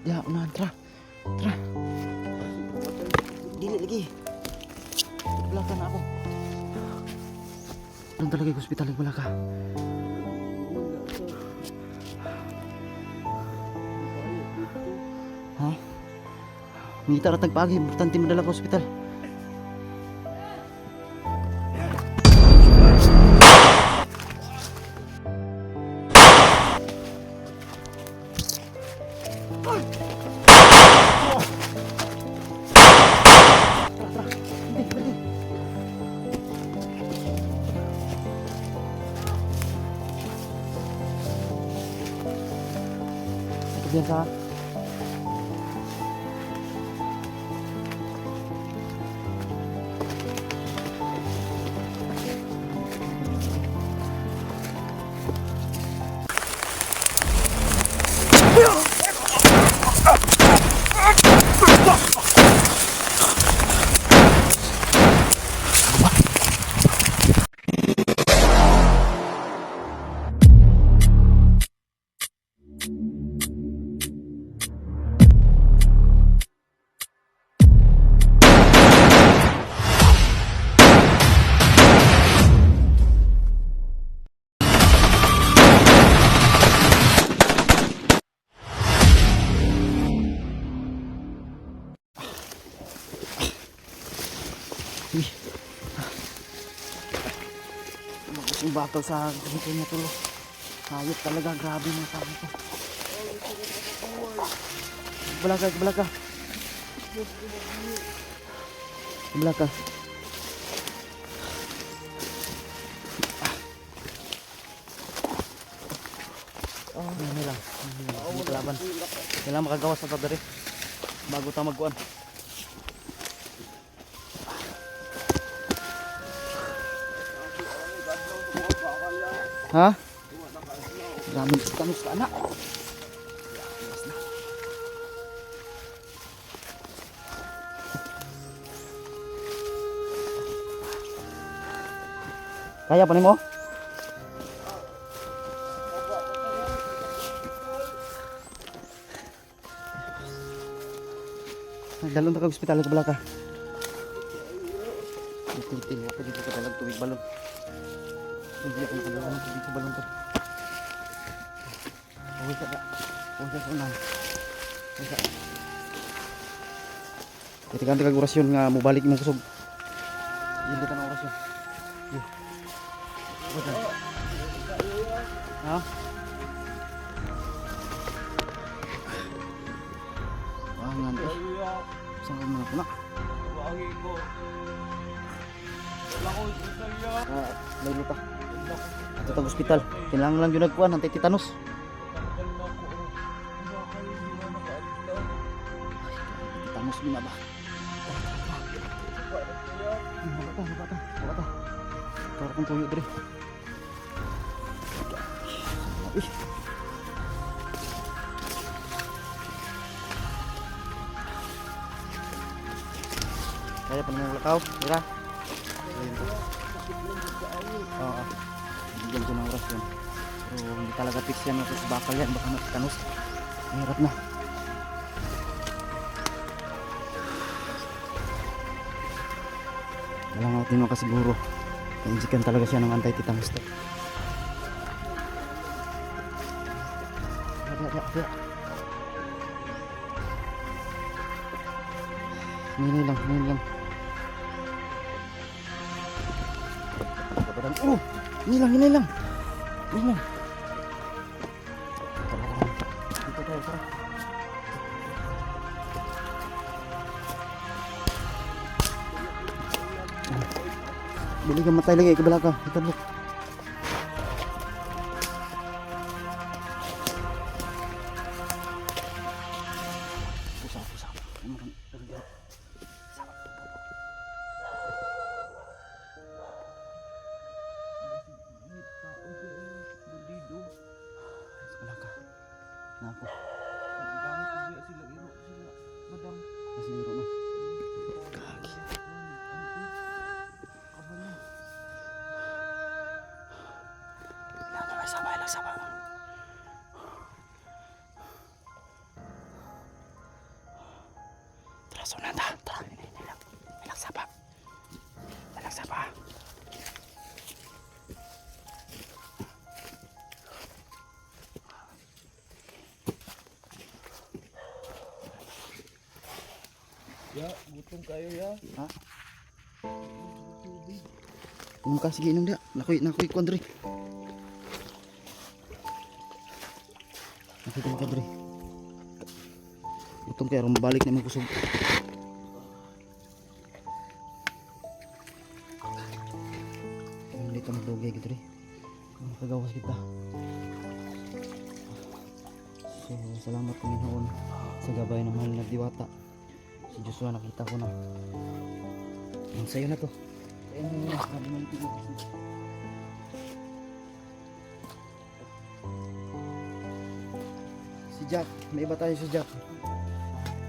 Ya, unahan, tra. Tra. Dili lagi. Belakang ako. Doon talaga yung hospital yung Balaka. Ha? Mita ratag pagi, importante madala ko hospital. Biasa. Yung bakal sa ganito niya tulo. Hayop talaga, grabe mga tao ito. Balaka, balaka. Balaka. Ini lang. Ini kalaban. Kailangan makagawas na ito dari bago tayo magkuhan. Ha? Gamit kami sa anak. Kaya pa nimo? Dalon ta ka ospital sa Balaka. Titil ako dito sa dalag tubig balon. Hindi ako nakalawan ng tubig sa balon to. Uwi sa unan. Uwi sa. Kitikan kag orasyon nga mobalik imong kusog. Hindi ka na orasyon. Ha? Wangan eh. Saan ka mga kuna? Lailo pa. Ito tag hospital. Kailangan lang yun nagkuhan. Antay titanos. Titanos yun na ba? Mabata. Kaya kong tuyo dre. Kaya pa naman ulakaw. Mira. Oo. Bigyan ko ng oras yun. Pero hindi talaga fix yan. Kasi bakal yan. Baka matitanos. Mahirap na. Kailangan natin makasiguro. Kainjikan talaga siya ng anti-tetanus. Ini lang. Ini lang. Dito tayo, tara. Bili ka matay lagi ke Balaka. Kita look. Pusat. Balaka. Nako. Masih iro na. Kaki. Sabay lang. So nanda, tara. Relax pa. Relax pa. Ya, gutom kayo ya. Ha? Inom ka, sige inom dia. Nakoy kuan diri. Nakoy ka diri. Gutom kaya ron balik na mo kusog. Hindi ka magdugay gitu rin. Makagawas kita. So, salamat Panginoon sa gabay ng mahal na diwata. Si Joshua nakita ko na. Ang sayo na to. Sayo na nila. Sabi na ito. Si Jack. May iba tayo si Jack.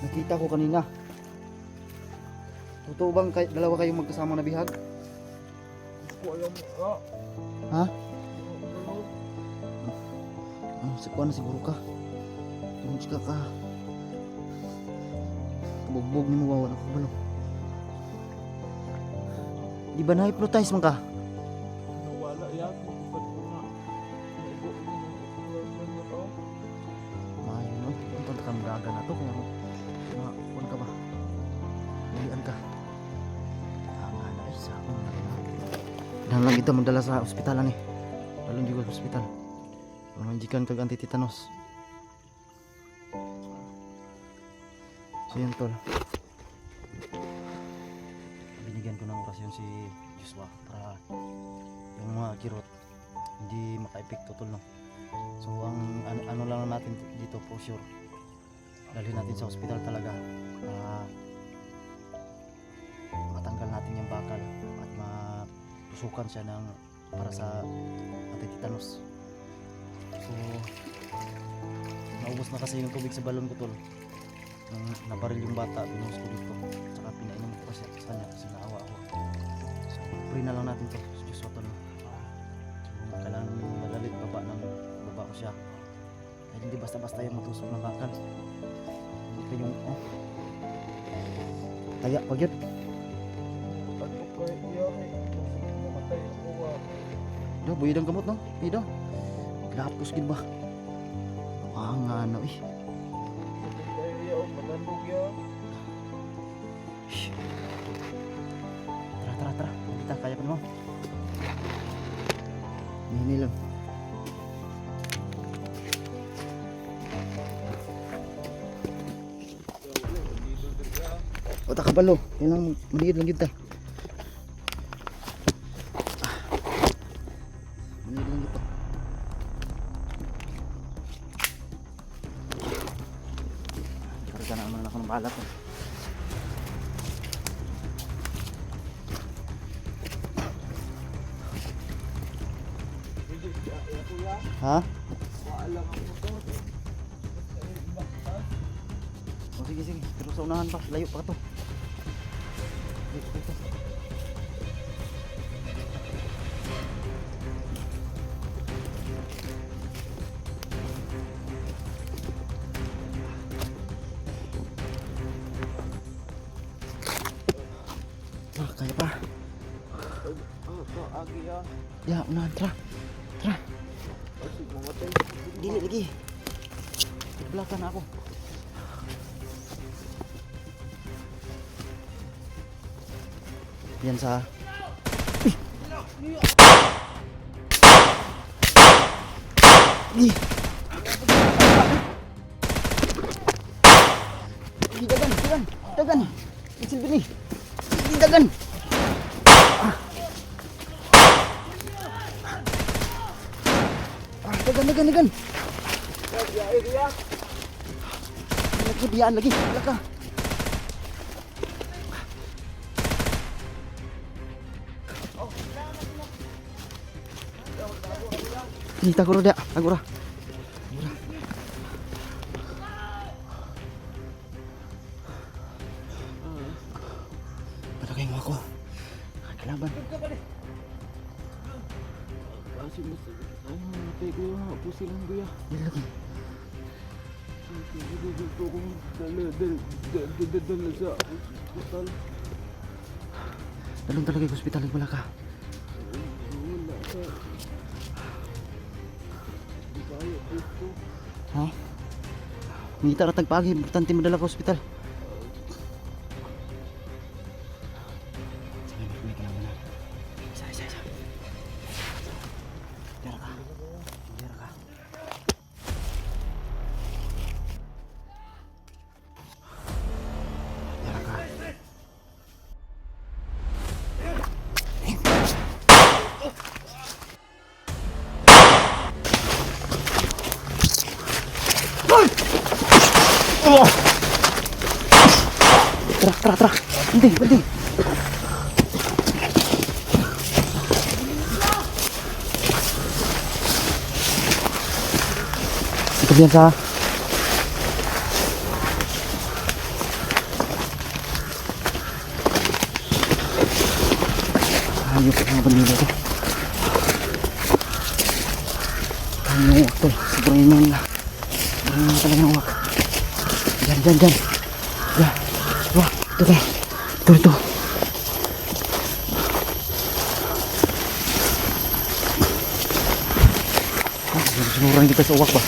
Nakita ko kanina. Totoo bang dalawa kayong magkasama na bihag? Alam mo, Ha? Sa kuwan na siguro ka. Tungod ka. Bugbog ni mo wawan ako balo. Di ba na-hypnotize man ka? nawala yan. Ba't ko na? Naigo ko na to. Maayo no? Punta ka magaga na to. Kaya kuwan ka ba? Ulian ka. Ang ay sa akong dan lang kita magdala sa ospitalan eh. Dalon juga sa ospital. Manjikan kag anti-tetanus. So yun tol. Binigyan ko ng orasyon si Joshua para yung mga kirot hindi maka-epekto tol no. So ang ano lang natin dito for sure. Dalhin natin sa ospital talaga. Matanggal natin yung bakal at matusukan siya ng para sa anti-tetanus. So naubos na kasi yung tubig sa balon ko tol. Nung nabaril yung bata, binuhos ko dito. Tsaka pinainom ko kasi sa kanya kasi naawa ako. So pray na lang natin to sa Diyos tol. So kailangan namin magalit baba ko siya. Kaya hindi basta-basta yung matusok ng bakal. Hindi ka yung taya pag yun. Ano kayo iya? Mamatay ako Do, buyod ang gamot no? Pido. Lapos gid ba? Nga ano eh. Kayo iya, matandog ya. Shh. Tara. Kita kaya pa mo. Ini lang. O ta kabalo, kailangan maliit lang kita. Maliit lang kita. Karga na naman ako ng balat. Ha? Waalam ako to. O sige. Pero sa unahan pa, layo pa to. Dito. Kaya pa. Agi ya. Ya, unahan, tara. Kasi mamatay. Dili lagi. Belakang ako. Yan sa Ih. Dagan. Kecil gini. Ini dagan. Dagan. Lagi diaan lagi. Belakang. Ni taguro dia, tagura. Pada kayo ako. Kailangan. Kasi mas ay matay ko yung pusing ko ya. Dili lagi. Gusto kong dala sa hospital. Dalon talaga yung hospital, wala ka. Wala ka. Di kaya dito. Ha? Ngita na tagpagi, importante mo dala ka hospital. Sige, may ka naman na. Isa. Dira ka. Tara. Penting. Ito biasa. Ayup mga bandila to. Ang uwak tol. Sobrang ingay nila. Sobrang ingay talaga ng uwak. Diyan. Ya. Wah, ito. Sinuran kita sa uwak ba?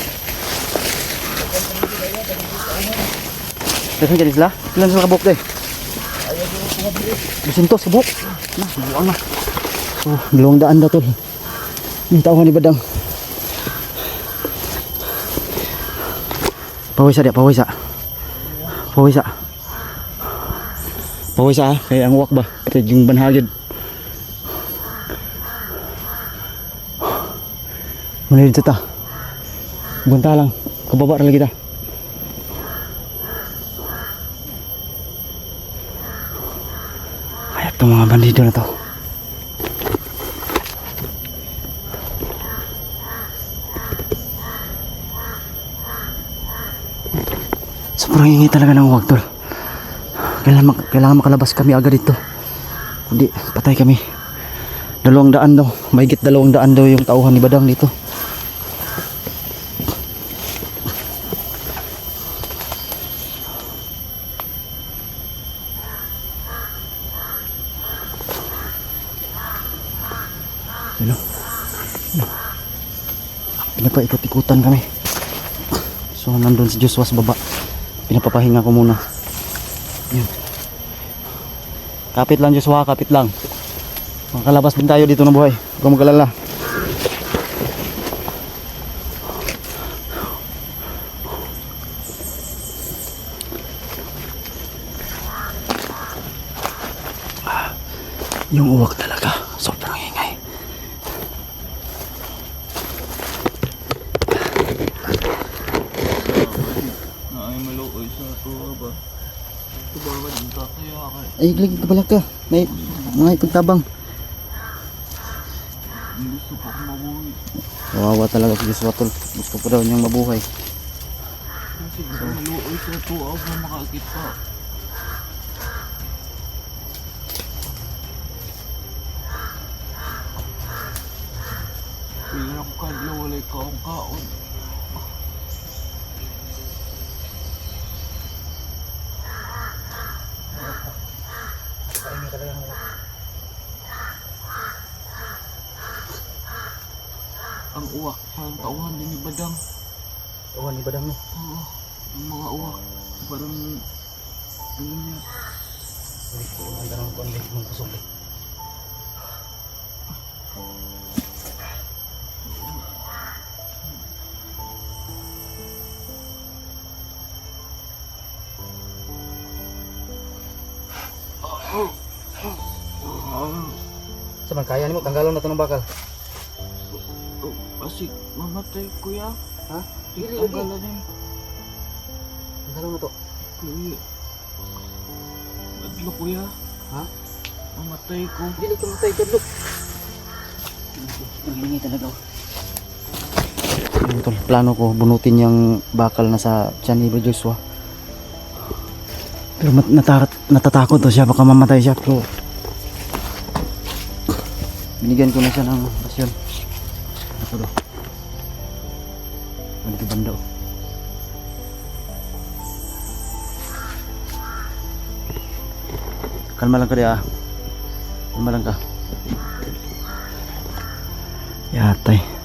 Dahan jadi sila? Ilan sila kabuk deh? 200 kabuk. Nah, buang na. Oh, 200 na to. Yung tauhan ni Badang. Pawisa dia, pawisa. Pawisa kaya ang uwak ba? Kasi yung banhagid. Muna dito ta. Bunta lang. Kababa lagi ta. Ayak itong mga bandido na to. Sobrang ingay talaga ng uwak tol. Kailangan makalabas kami agad dito. Kundi patay kami. 200 daw. Mahigit 200 daw yung tauhan ni Badang dito. Ano? Pinapaikot-ikutan kami. So nandun si Joshua sa baba. Pinapapahinga ko muna. Yun. Kapit lang Joshua, kapit lang. Makalabas din tayo dito ng buhay. Huwag kang mag-alala. Yung uwak talaga. Sobrang ingay. Ay, maluoy sa ito ba? Ito ba ba yung kakaya ka? Ay, lagi ka pala ka. May mga ipagtabang. Gusto pa akong mabuhay. Kawawa talaga si Joshua tol. Gusto pa daw niyang mabuhay. Kasi maluoy sa ito ako na makakita. Kaya ako kadlaw walay kaon. Ang uwak, parang tauhan din ni Badang. Tauhan ni Badang no? Oo, ang mga uwak. Parang, ano niya. Ang ganang kuwan din mong kusog eh. Saman kaya nimo tanggalon na to ng bakal. Kasi mamatay kuya. Ha? Dili tanggalan eh. Tanggalon na to. Kuya. Adlo kuya. Ha? Mamatay ko. Dili ko matay kadlok. Ang hingi talaga. Ito plano ko bunutin yung bakal na sa tiyan ni Joshua. Pero natatakot to siya, baka mamatay siya. Pero binigyan ko na siya ng rasyon. Ito do. Ano banda oh. Kalma lang ka di ah. Kalma lang ka. Yatay.